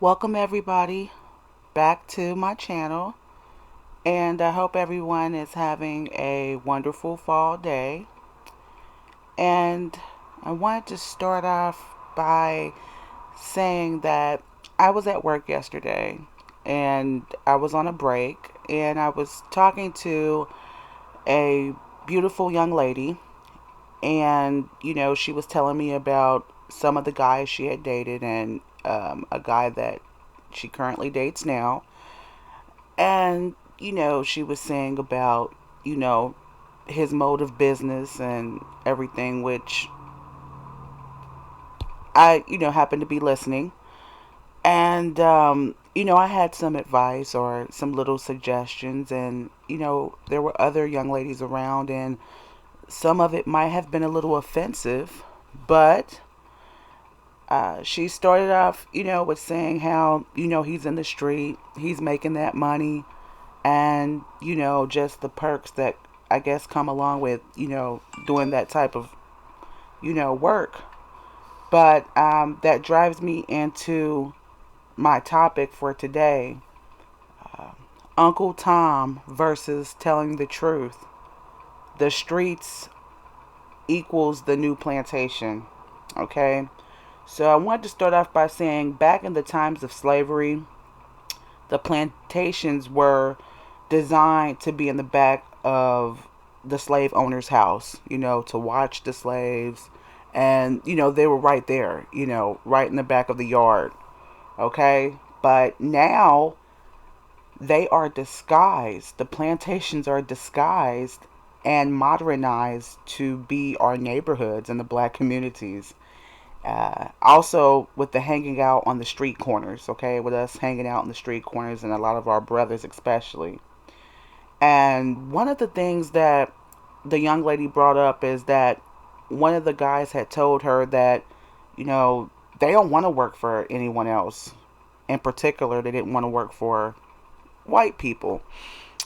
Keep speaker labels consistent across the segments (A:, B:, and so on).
A: Welcome everybody back to my channel, and I hope everyone is having a wonderful fall day. And I wanted to start off by saying that I was at work yesterday and I was on a break and I was talking to a beautiful young lady, and she was telling me about some of the guys she had dated, and a guy that she currently dates now. And, she was saying about, his mode of business and everything, which I, happened to be listening. And, I had some advice or some little suggestions. And, there were other young ladies around, and some of it might have been a little offensive. But she started off, with saying how, he's in the street, he's making that money, and just the perks that I guess come along with doing that type of work. But that drives me into my topic for today: uh, Uncle Tom versus telling the truth. The streets equals the new plantation. Okay, so I wanted to start off by saying, back in the times of slavery, the plantations were designed to be in the back of the slave owner's house, to watch the slaves. And, they were right there, right in the back of the yard. Okay. But now they are disguised. The plantations are disguised and modernized to be our neighborhoods and the black communities. Also, with the hanging out on the street corners, okay, with us hanging out in the street corners, and a lot of our brothers especially. And one of the things that the young lady brought up is that one of the guys had told her that, you know, they don't want to work for anyone else. In particular, they didn't want to work for white people.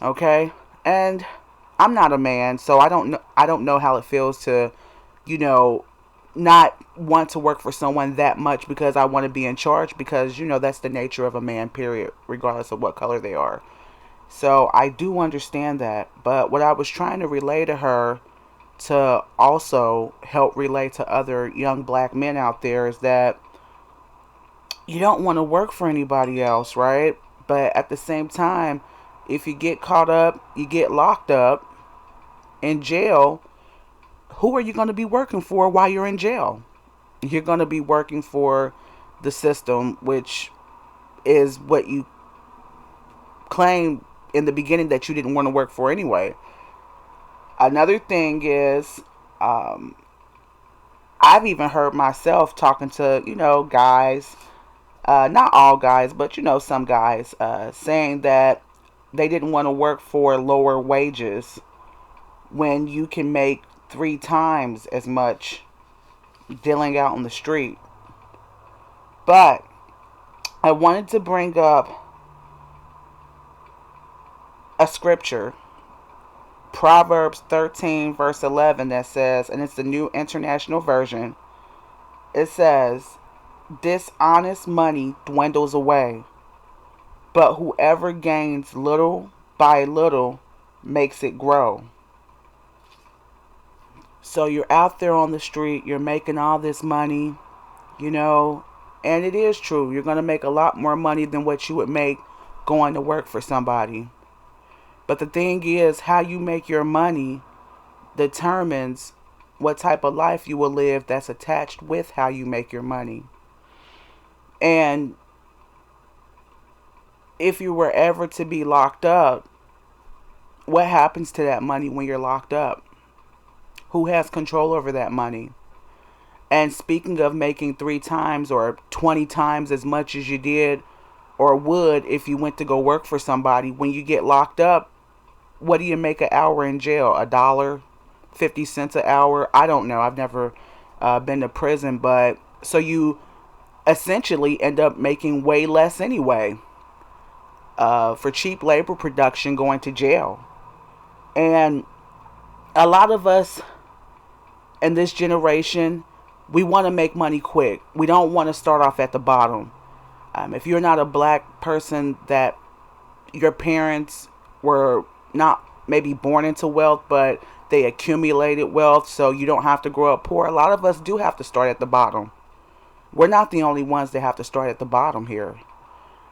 A: Okay? And I'm not a man, so I don't know how it feels to, you know, not want to work for someone that much because I want to be in charge, because that's the nature of a man, period, regardless of what color they are. So I do understand that. But what I was trying to relay to her, to also help relate to other young black men out there, is that you don't want to work for anybody else, right? But at the same time, if you get caught up, you get locked up in jail, who are you going to be working for while you're in jail? You're going to be working for the system, which is what you claimed in the beginning that you didn't want to work for anyway. Another thing is, um, I've even heard myself talking to, guys, not all guys, but, some guys, saying that they didn't want to work for lower wages when you can make three times as much dealing out on the street. But I wanted to bring up a scripture, Proverbs 13, verse 11, that says, and it's the New International Version, it says, dishonest money dwindles away, but whoever gains little by little makes it grow. So you're out there on the street, you're making all this money, you know, and it is true. You're going to make a lot more money than what you would make going to work for somebody. But the thing is, how you make your money determines what type of life you will live that's attached with how you make your money. And if you were ever to be locked up, what happens to that money when you're locked up? Who has control over that money? And speaking of making three times or 20 times as much as you did or would if you went to go work for somebody, when you get locked up, what do you make an hour in jail? $1, 50 cents an hour? I don't know. I've never been to prison, but so you essentially end up making way less anyway, for cheap labor production, going to jail. And a lot of us in this generation, we want to make money quick. We don't want to start off at the bottom. If you're not a black person that your parents were not maybe born into wealth, but they accumulated wealth so you don't have to grow up poor. A lot of us do have to start at the bottom. We're not the only ones that have to start at the bottom here.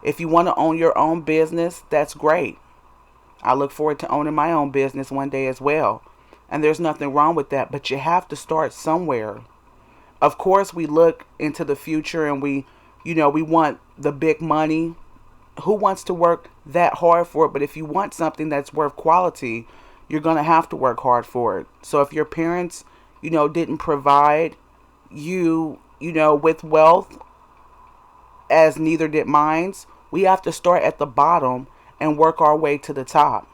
A: If you want to own your own business, that's great. I look forward to owning my own business one day as well. And there's nothing wrong with that, but you have to start somewhere. Of course, we look into the future and we want the big money. Who wants to work that hard for it? But if you want something that's worth quality, you're going to have to work hard for it. So if your parents, didn't provide you, with wealth, as neither did mine's, we have to start at the bottom and work our way to the top.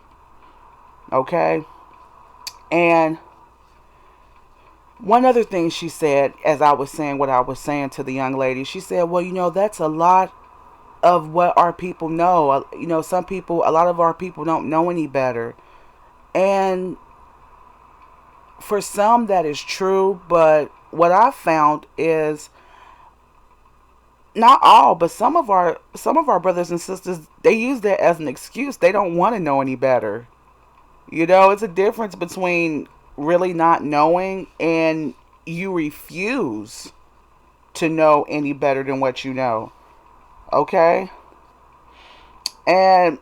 A: Okay? And one other thing she said, as I was saying what I was saying to the young lady, she said, well, that's a lot of what our people know. A lot of our people don't know any better. And for some that is true, but what I found is not all, but some of our brothers and sisters, they use that as an excuse. They don't want to know any better. It's a difference between really not knowing and you refuse to know any better than what you know. Okay? And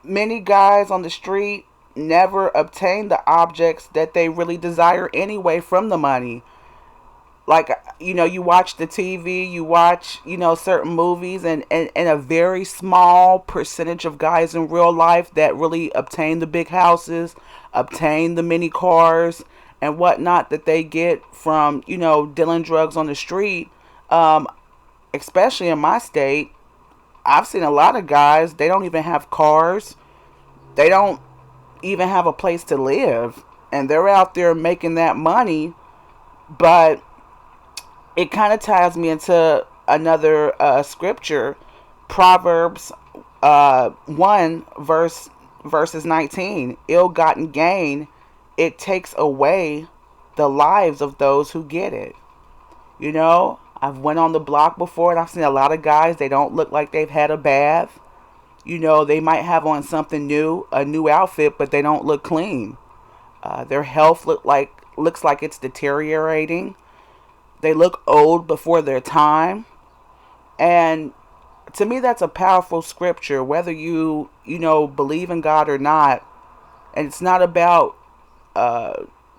A: many guys on the street never obtain the objects that they really desire anyway from the money. Like, you watch the TV, you watch, certain movies, and a very small percentage of guys in real life that really obtain the big houses, obtain the mini cars, and whatnot that they get from, dealing drugs on the street. Especially in my state, I've seen a lot of guys, they don't even have cars. They don't even have a place to live. And they're out there making that money. But it kind of ties me into another scripture, Proverbs 1 verses 19. Ill-gotten gain, it takes away the lives of those who get it. I've went on the block before and I've seen a lot of guys, they don't look like they've had a bath. They might have on something new, a new outfit, but they don't look clean. Their health looks like it's deteriorating. They look old before their time. And to me, that's a powerful scripture, whether you believe in God or not. And it's not about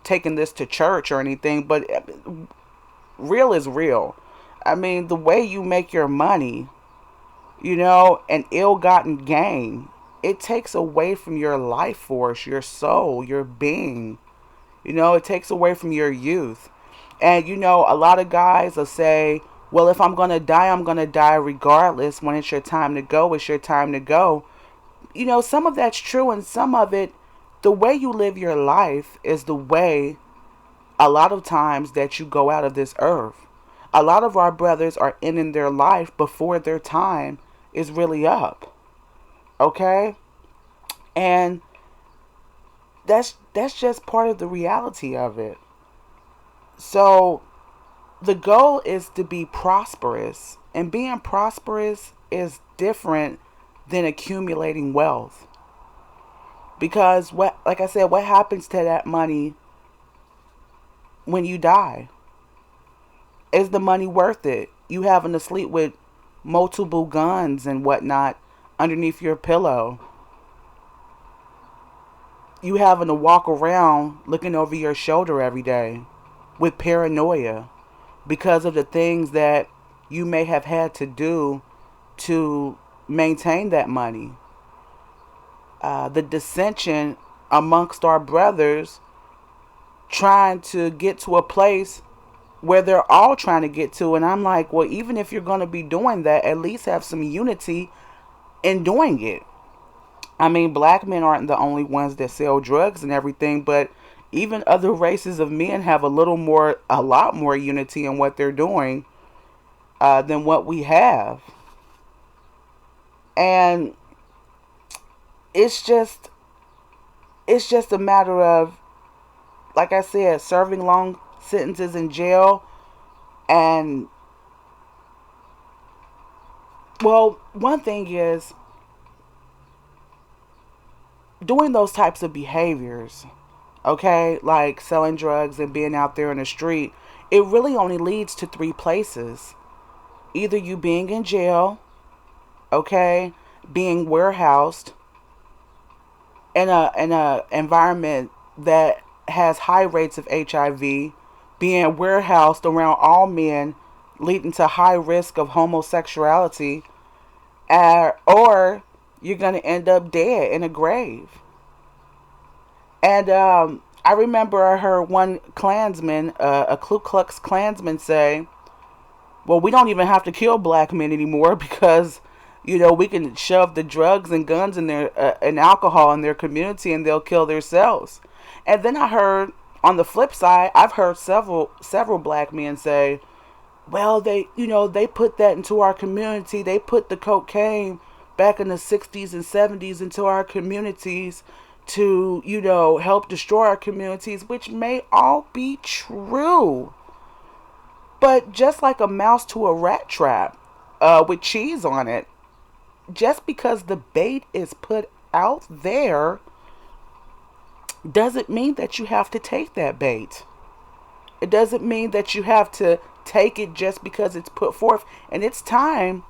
A: taking this to church or anything, but real is real. I mean, the way you make your money, an ill-gotten gain, it takes away from your life force, your soul, your being. It takes away from your youth. And, a lot of guys will say, well, if I'm going to die, I'm going to die regardless. When it's your time to go, it's your time to go. Some of that's true, and some of it, the way you live your life is the way a lot of times that you go out of this earth. A lot of our brothers are ending their life before their time is really up. Okay? And that's just part of the reality of it. So the goal is to be prosperous, and being prosperous is different than accumulating wealth. Because like I said, what happens to that money when you die? Is the money worth it? You having to sleep with multiple guns and whatnot underneath your pillow. You having to walk around looking over your shoulder every day with paranoia because of the things that you may have had to do to maintain that money. The dissension amongst our brothers trying to get to a place where they're all trying to get to. And I'm like, well, even if you're going to be doing that, at least have some unity in doing it. I mean, black men aren't the only ones that sell drugs and everything, but even other races of men have a lot more unity in what they're doing than what we have. And it's just a matter of, like I said, serving long sentences in jail and Well, one thing is doing those types of behaviors, okay, like selling drugs and being out there in the street, it really only leads to three places. Either you being in jail, okay, being warehoused in a environment that has high rates of HIV, being warehoused around all men, leading to high risk of homosexuality, or you're gonna end up dead in a grave. And I remember I heard one Klansman, a Ku Klux Klansman, say, "Well, we don't even have to kill black men anymore because, we can shove the drugs and guns in their and alcohol in their community, and they'll kill themselves." And then I heard on the flip side, I've heard several black men say, "Well, they put that into our community. They put the cocaine back in the 60s and 70s into our communities to, help destroy our communities," which may all be true. But just like a mouse to a rat trap with cheese on it, just because the bait is put out there doesn't mean that you have to take that bait. It doesn't mean that you have to take it just because it's put forth. And it's time,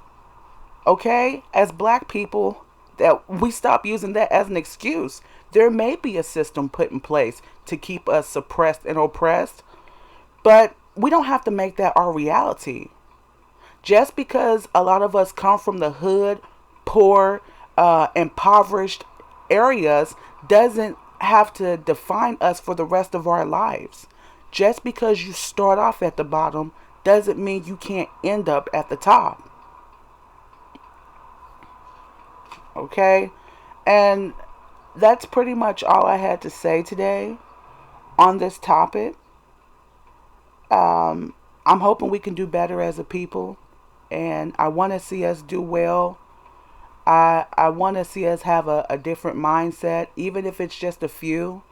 A: okay, as black people, that we stop using that as an excuse. There may be a system put in place to keep us suppressed and oppressed, but we don't have to make that our reality. Just because a lot of us come from the hood, poor, impoverished areas doesn't have to define us for the rest of our lives. Just because you start off at the bottom doesn't mean you can't end up at the top. Okay? And that's pretty much all I had to say today on this topic. I'm hoping we can do better as a people, and I want to see us do well. I want to see us have a different mindset, even if it's just a few.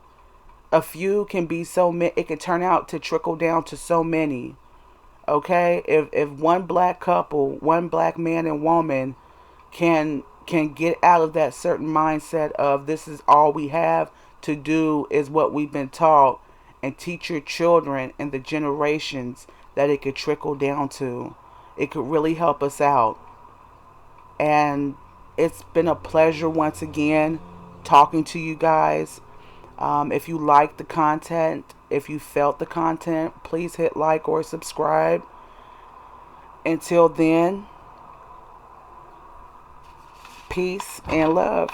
A: A few can be so many, it can turn out to trickle down to so many. Okay? If one black couple, one black man and woman can get out of that certain mindset of this is all we have to do is what we've been taught, and teach your children and the generations that it could trickle down to, it could really help us out. And it's been a pleasure once again talking to you guys. If you like the content, if you felt the content, please hit like or subscribe. Until then, peace and love.